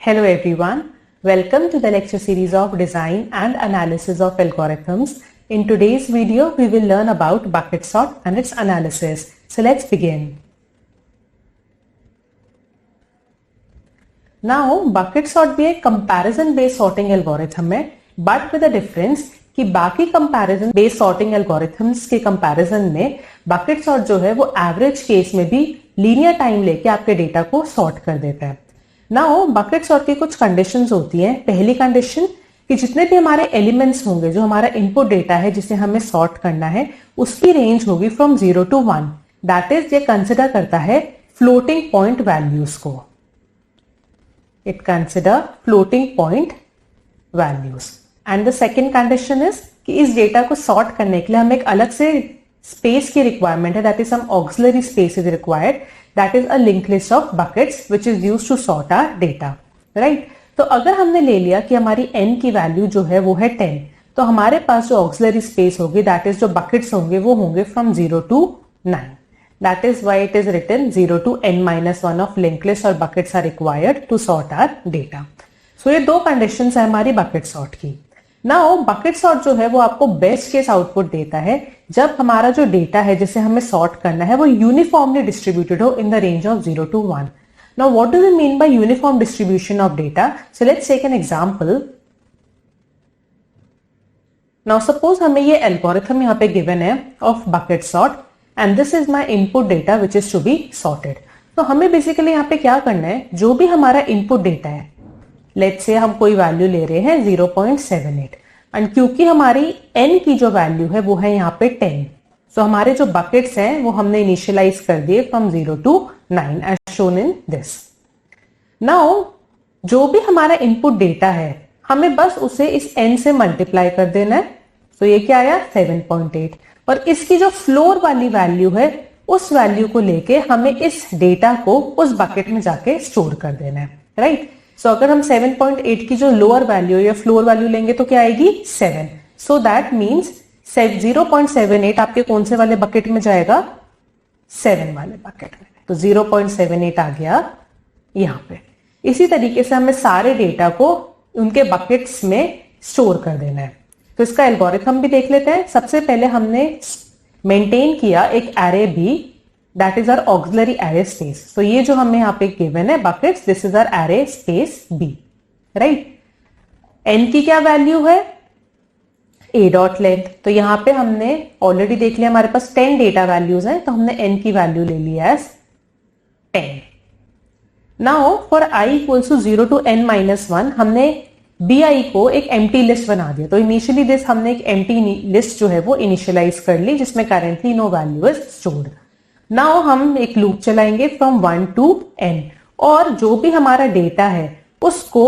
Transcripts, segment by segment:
Hello everyone, welcome to the lecture series of Design and Analysis of Algorithms. In today's video, we will learn about bucket sort and its analysis. So let's begin. Now, bucket sort भी एक comparison based sorting algorithm है, but with a difference कि बाकी comparison based sorting algorithms के comparison में bucket sort जो है वो average case में भी linear time लेके आपके data को sort कर देता है. नाउ बकेट सॉर्ट की कुछ कंडीशंस होती हैं. पहली कंडीशन कि जितने भी हमारे एलिमेंट्स होंगे, जो हमारा इनपुट डेटा है जिसे हमें सॉर्ट करना है, उसकी रेंज होगी फ्रॉम 0 to 1. दैट इज ये कंसिडर करता है फ्लोटिंग पॉइंट वैल्यूज को. It consider floating point values. And the second condition is कि इस डेटा को सॉर्ट करने के लिए हमें एक अलग से स्पेस की रिक्वायरमेंट है. That is some auxiliary space is required. That is a linked list of buckets which is used to sort our data, right? तो अगर हमने ले लिया कि हमारी n की वैल्यू जो है वो है 10, तो हमारे पास जो ऑक्सिलरी स्पेस होगी, दैट इज जो बकेट्स होंगे वो होंगे from 0 to 9. That is why it is written 0 to n-1 of linked list और buckets are required to sort our data. So ये दो कंडीशंस है हमारी बकेट सॉर्ट की. नाउ बकेट सॉर्ट जो है वो आपको बेस्ट केस आउटपुट देता है जब हमारा जो डेटा है जिसे हमें सॉर्ट करना है वो यूनिफॉर्मली डिस्ट्रीब्यूटेड हो in the range of 0 to 1. Now what do we mean by uniform distribution of data? So let's take an example. Now suppose हमें ये एल्गोरिथम यहाँ पे गिवन है of bucket sort and this is my input data which is to be sorted. तो हमें basically यहाँ पे क्या करना है, जो भी हमारा इनपुट डेटा है, लेट्स से हम कोई वैल्यू ले रहे हैं 0.78 एंड क्योंकि हमारी n की जो वैल्यू है वो है यहाँ पे 10, सो हमारे जो बकेट्स हैं वो हमने इनिशियलाइज कर दिए from 0 to 9 as shown in this. Now जो भी हमारा इनपुट डेटा है हमें बस उसे इस n से मल्टीप्लाई कर देना है. सो ये क्या आया 7.8 और इसकी जो फ्लोर वाली वैल्यू है उस वैल्यू को लेके हमें इस डेटा को उस बकेट में जाके स्टोर कर देना है, राइट? सो अगर हम 7.8 की जो लोअर वैल्यू या फ्लोर वैल्यू लेंगे तो क्या आएगी 7. सो दैट मीन्स 0.78 आपके कौन से वाले बकेट में जाएगा, 7 वाले बकेट में. तो 0.78 आ गया यहाँ पे. इसी तरीके से हमें सारे डेटा को उनके बकेट्स में स्टोर कर देना है. तो इसका एल्गोरिथम भी देख लेते हैं. सबसे पहले हमने मेंटेन किया एक array B, that is our auxiliary array space. So ये जो हमें यहाँ पे given है buckets, this is our array space B, right? n की क्या वैल्यू है, a dot length. तो यहाँ पे हमने ऑलरेडी देख लिया हमारे पास 10 डेटा वैल्यूज हैं, तो हमने n की वैल्यू ले लिया as 10. Now for i equals to 0 to n-1 हमने bi को एक एम्प्टी लिस्ट बना दिया. तो इनिशियली दिस हमने एक एम्प्टी लिस्ट जो है वो इनिशियलाइज कर ली जिसमें currently no value is stored. Now हम एक लूप चलाएंगे फ्रॉम 1 to n और जो भी हमारा डेटा है उसको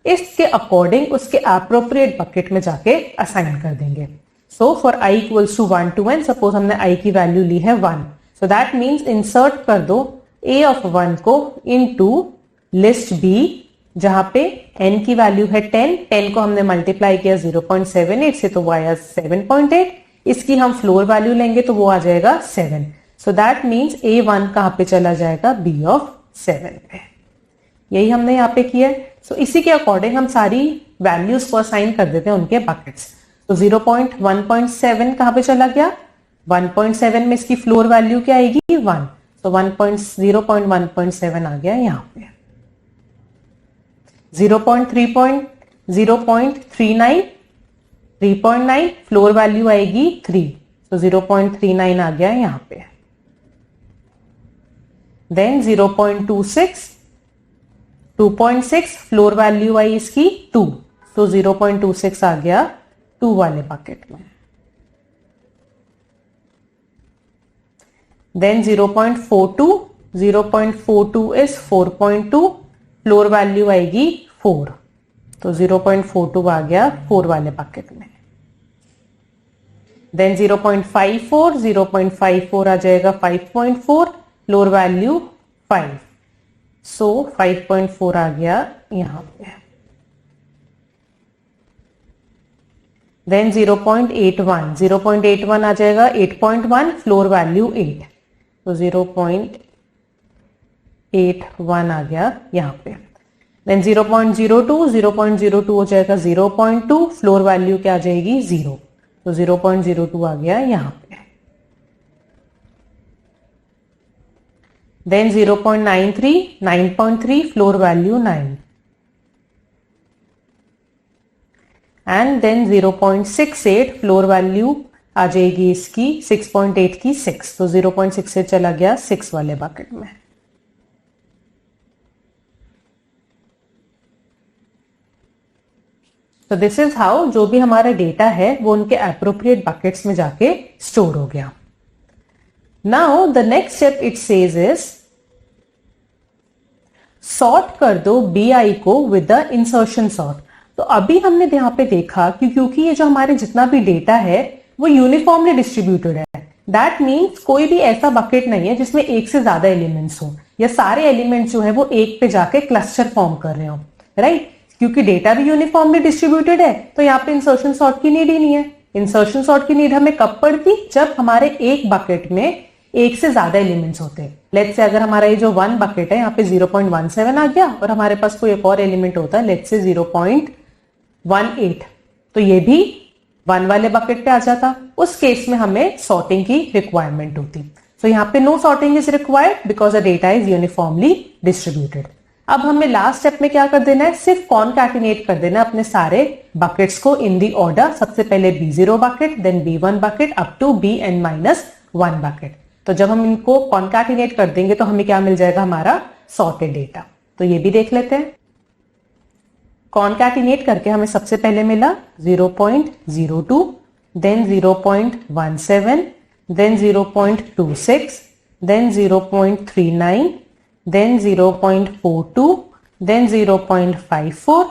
इसके अकॉर्डिंग उसके एप्रोप्रिएट बकेट में जाके असाइन कर देंगे. So for i equals to 1 to n, suppose हमने i की वैल्यू ली है 1, सो दैट मीन्स इंसर्ट कर दो a ऑफ 1 को इनटू लिस्ट b जहां पे n की वैल्यू है 10 को हमने मल्टीप्लाई किया 0.78 से तो वो आया 7.8. इसकी हम फ्लोर वैल्यू लेंगे तो वो आ जाएगा 7. So that means A1 कहां पे चला जाएगा, B of 7 पे. यही हमने यहाँ पे किया है. So इसी के अकॉर्डिंग हम सारी वैल्यूज को असाइन कर देते हैं उनके बकेट्स. तो 0.1.7 कहां पे चला गया, 1.7 में इसकी फ्लोर वैल्यू क्या आएगी 1. तो 0.1.7 आ गया यहाँ पे. 3.9 फ्लोर वैल्यू आएगी 3, तो 0.39 आ गया यहाँ पे. देन 0.26, 2.6 फ्लोर वैल्यू आई इसकी 2, तो 0.26 आ गया 2 वाले बकेट में. देन 0.42 इज 4.2, फ्लोर वैल्यू आएगी 4, तो 0.42 आ गया 4 वाले बकेट में. देन 0.54 आ जाएगा 5.4, फ्लोर वैल्यू 5, सो 5.4 आ गया यहां पे. देन 0.81 आ जाएगा 8.1, फ्लोर वैल्यू 8, तो 0.81 आ गया यहाँ पे. देन 0.02, 0.02 हो जाएगा 0.2, फ्लोर वैल्यू क्या आ जाएगी 0, तो 0.02 आ गया यहां पे। Then 0.93, 9.3, floor value 9, and then 0.68, floor value आ जाएगी इसकी 6.8 की 6, तो 0.68 चला गया 6 वाले बकेट में। तो दिस इज हाउ जो भी हमारा डेटा है वो उनके एप्रोप्रिएट बकेट्स में जाके स्टोर हो गया। Now the next step it says is sort कर दो BI को विद द इंसर्शन सॉर्ट। तो अभी हमने यहां पे देखा कि क्योंकि ये जो हमारे जितना भी डेटा है वो यूनिफॉर्मली डिस्ट्रीब्यूटेड है, दैट मीन्स कोई भी ऐसा बकेट नहीं है जिसमें एक से ज्यादा एलिमेंट्स हो या सारे एलिमेंट्स जो है वो एक पे जाके क्लस्टर फॉर्म कर रहे हो, राइट? क्योंकि डेटा भी यूनिफॉर्मली डिस्ट्रीब्यूटेड है तो यहाँ पे इंसर्शन सॉर्ट की नीड ही नहीं है। इंसर्शन सॉर्ट की नीड हमें कब पड़ती? जब हमारे एक बकेट में एक से ज्यादा एलिमेंट्स होते हैं। लेट्स से अगर हमारा ये जो 1 बकेट है यहाँ पे 0.17 आ गया और हमारे पास कोई एक और एलिमेंट होता है लेट्स से 0.18, तो ये भी 1 वाले बकेट पे आ जाता। उस केस में हमें सॉर्टिंग की रिक्वायरमेंट होती। सो यहाँ पे no sorting is required because the data is uniformly distributed. अब हमें लास्ट स्टेप में क्या कर देना है? सिर्फ कॉनकैटिनेट कर देना अपने सारे बकेट्स को इन दी ऑर्डर। सबसे पहले B0 bucket, then B1 bucket up to Bn-1 bucket. तो जब हम इनको कॉनकैटिनेट कर देंगे तो हमें क्या मिल जाएगा? हमारा सॉर्टेड डेटा। तो ये भी देख लेते हैं। कॉनकैटिनेट करके हमें सबसे पहले मिला 0.02, then 0.17, then 0.26, then 0.39, then 0.42, then 0.54,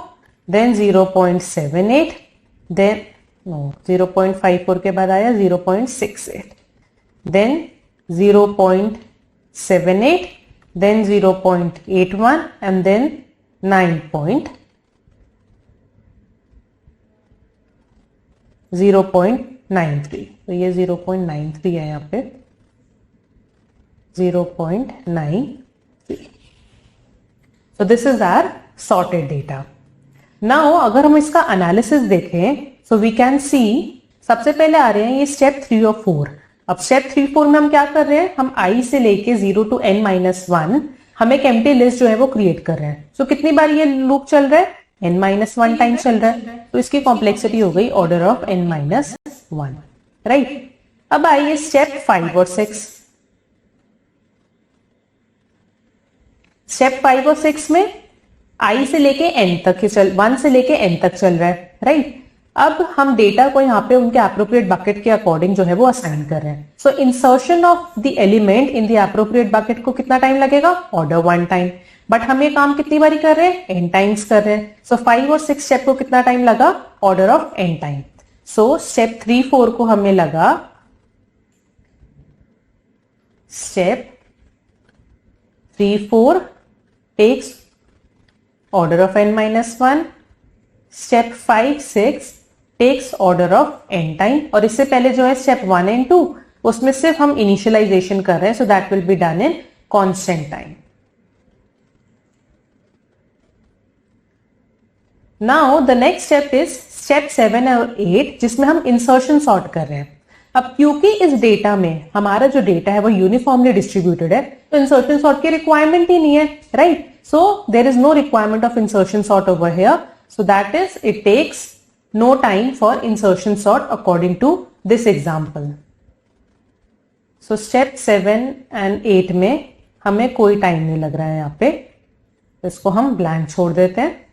then 0.78, then no 0.54 के बाद आया 0.68, then 0.78, then 0.81 and then 0.93। तो ये 0.93 है यहाँ पे 0.9। So this is our sorted data. Now अगर हम इसका एनालिसिस देखें so we can see सबसे पहले आ रहे हैं ये स्टेप 3 और 4। अब स्टेप 3, 4 में हम क्या कर रहे हैं? हम I से लेके 0 to n-1 हम एक एम्प्टी लिस्ट जो है वो क्रिएट कर रहे हैं। So कितनी बार ये लूप चल रहा है? n-1 टाइम चल रहा है, तो इसकी कॉम्प्लेक्सिटी हो गई ऑर्डर ऑफ n-1, राइट? अब आइए स्टेप 5 और 6। स्टेप 5 और 6 में I से लेके n तक 1 से लेके n तक चल रहा है, राइट? अब हम डेटा को यहाँ पे उनके एप्रोप्रिएट बकेट के अकॉर्डिंग जो है वो असाइन कर रहे हैं। So insertion of the element in the appropriate bucket को कितना टाइम लगेगा? Order 1 time. बट हम ये काम कितनी बारी कर रहे हैं? n टाइम्स कर रहे हैं। सो 5 और 6 स्टेप को कितना टाइम लगा? Order of n time. So step 3, 4 को हमें लगा step 3, 4 takes order of n-1, step 5, 6 takes order of n time, और इससे पहले जो है स्टेप 1 and 2 उसमें सिर्फ हम इनिशियलाइजेशन कर रहे हैं, so that will be done in constant time. Now the next step is step 7 और 8 जिसमें हम इंसर्शन सॉर्ट कर रहे हैं। अब क्योंकि इस डेटा में हमारा जो डेटा है वो यूनिफॉर्मली डिस्ट्रीब्यूटेड है तो इंसर्शन सॉर्ट की रिक्वायरमेंट ही नहीं है, right? So there is no requirement of insertion sort over here, so that is it takes no time for insertion sort according to this example. So step 7 and 8 में हमें कोई time नहीं लग रहा है यहाँ पे, इसको हम ब्लैंक छोड़ देते हैं।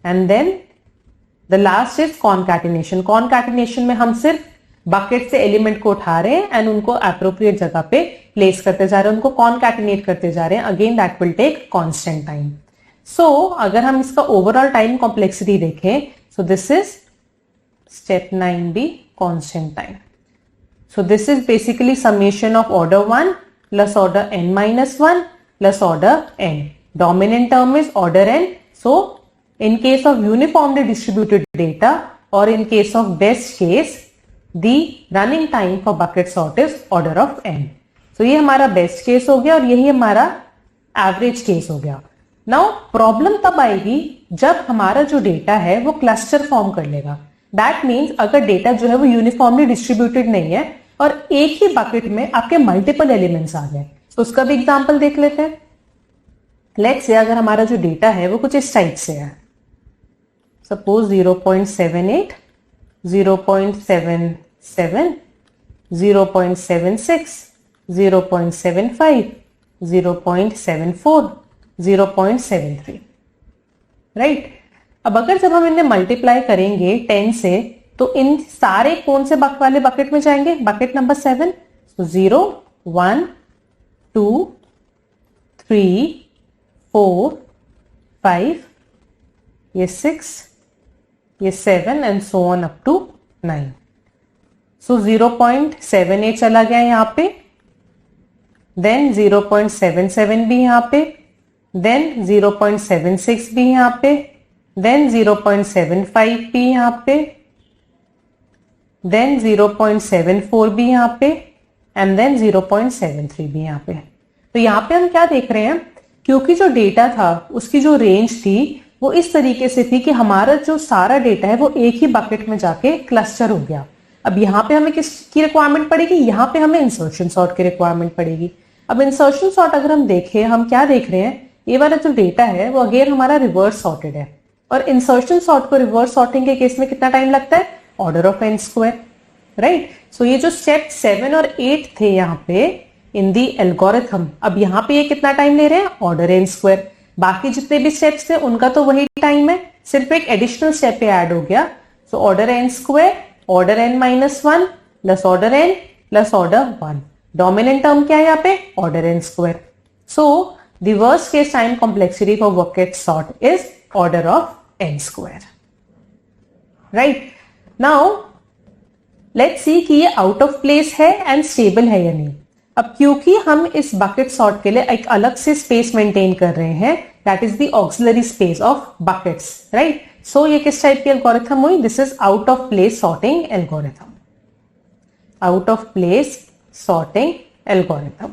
And then the last is concatenation. Concatenation में हम सिर्फ बकेट से एलिमेंट को उठा रहे हैं एंड उनको एप्रोप्रिएट जगह पे प्लेस करते जा रहे हैं, उनको कॉनकैटिनेट करते जा रहे हैं। Again that will take constant time. So अगर हम इसका ओवरऑल टाइम कॉम्प्लेक्सिटी देखें, so this is step 9b constant time. So this is basically summation of order 1 plus order n-1 plus order n। Dominant term is order n। So in case of uniformly distributed data or in case of best case the running time for bucket sort is order of n। so ये हमारा best case हो गया और यही हमारा average case हो गया। Now problem तब आएगी जब हमारा जो डेटा है वो क्लस्टर फॉर्म कर लेगा। दैट मीन्स अगर डेटा जो है वो यूनिफॉर्मली डिस्ट्रीब्यूटेड नहीं है और एक ही बकेट में आपके मल्टीपल एलिमेंट्स आ गए, तो उसका भी एग्जांपल देख लेते हैं। लेट्स से अगर हमारा जो डेटा है वो कुछ इस टाइप से है, सपोज 0.78, 0.77, 0.76, 0.75, 0.74, 0.73, राइट। अब अगर जब हम इन्हें मल्टीप्लाई करेंगे 10 से, तो इन सारे कौन से वाले बकेट में जाएंगे? Bucket number 7। तो 0, 1, 2, 3, 4, 5, ये 6, ये 7 and so on up to 9। So 0.78 चला गया यहां पे, देन 0.77 भी यहां पे, देन 0.76 भी यहां पे, देन 0.75 भी यहां पे, देन 0.74 भी यहां पे एंड देन 0.73 भी यहां पे। तो यहां पे हम क्या देख रहे हैं, क्योंकि जो डेटा था उसकी जो रेंज थी वो इस तरीके से थी कि हमारा जो सारा डेटा है वो एक ही बकेट में जाके क्लस्टर हो गया। अब यहाँ पे हमें किसकी रिक्वायरमेंट पड़ेगी? यहाँ पे हमें इंसर्शन सॉर्ट की रिक्वायरमेंट पड़ेगी। अब इंसर्शन सॉर्ट अगर हम देखें, हम क्या देख रहे हैं, ये वाला जो डेटा है वो अगेन हमारा रिवर्स सॉर्टेड है, और इंसर्शन सॉर्ट को रिवर्स सॉर्टिंग के केस में कितना टाइम लगता है? Order of n square, right. So ये जो स्टेप 7 और 8 थे यहाँ पे इन दी एल्गोरिथम, अब यहाँ पे ये कितना टाइम ले रहे हैं? Order n square. बाकी जितने भी स्टेप्स थे उनका तो वही टाइम है, सिर्फ एक एडिशनल स्टेप पे ऐड हो गया। So order n square, order n-1 plus order n plus order 1। Dominant term क्या है यहाँ पे? Order n square. So the worst case time complexity for bucket sort is order of n square, right. Now let's see कि ये out of place है and stable है या नहीं। अब क्योंकि हम इस बकेट सॉर्ट के लिए एक अलग से स्पेस मेंटेन कर रहे हैं, that is the auxiliary space of buckets, right. So ये किस टाइप की एल्गोरिथम हुई? This is out of place sorting algorithm, out of place sorting algorithm,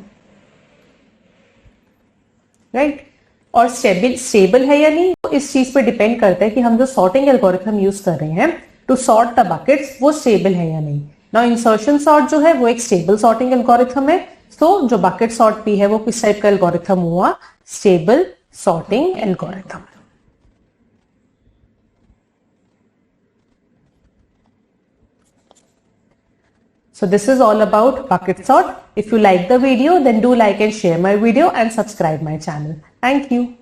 right. और स्टेबल है या नहीं, तो इस चीज पे डिपेंड करता है कि हम जो सॉर्टिंग एल्गोरिथम यूज कर रहे हैं टू सॉर्ट द बकेट्स वो स्टेबल है या नहीं। नाउ इंसर्शन सॉर्ट जो है वो एक स्टेबल सॉर्टिंग एल्गोरिथम है, तो जो बकेट सॉर्ट भी है वो किस टाइप का एल्गोरिथम हुआ? Stable sorting algorithm. So this is all about bucket sort. If you like the video, then do like and share my video and subscribe my channel. Thank you.